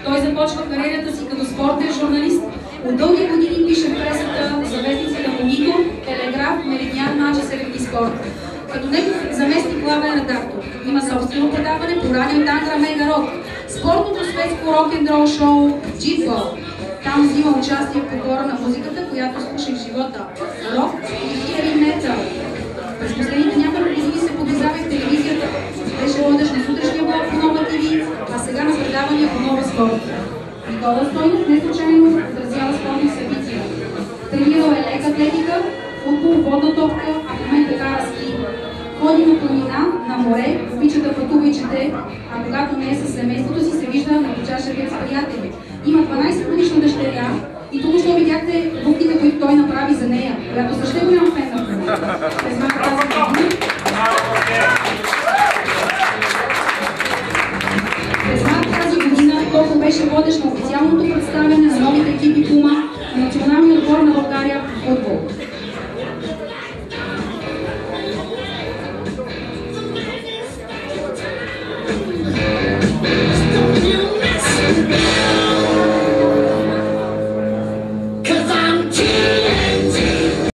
Той започва кариерата си като спортен журналист. От дълги години пише в пресата за вестниците Монитор, Телеграф, Меридиан, Манчестър и Спорт. Като негов заместник главен редактор. Има собствено предаване по радио Тангра Мега Рок, спортното светско рок-н-рол шоу G-Ball. Там взима участие в подбора на музиката, която слушах в живота. Рок и хеви метал. През последните няколко години се подизава в телевизията. Беше водещ на сутрешния блок по Нова ТВ, а сега на предавания по Нова Спорт. Никола Стойнов не случайно отразява спортни събития. Тренирал е лека атлетика, футбол, водна топка, а в момента кара ски. Ходи на планина, на море, обича да пътува и чете, а когато не е със семейството си, се вижда на чаша с приятели. Има 12-годишна дъщеря и току-що видяхте буквите, които той направи за нея, която също е голям фен на футбол. През март тази година Коко беше водещ на официалното представяне на новите екипи Пума на националния отбор на България в футбол. Don't you miss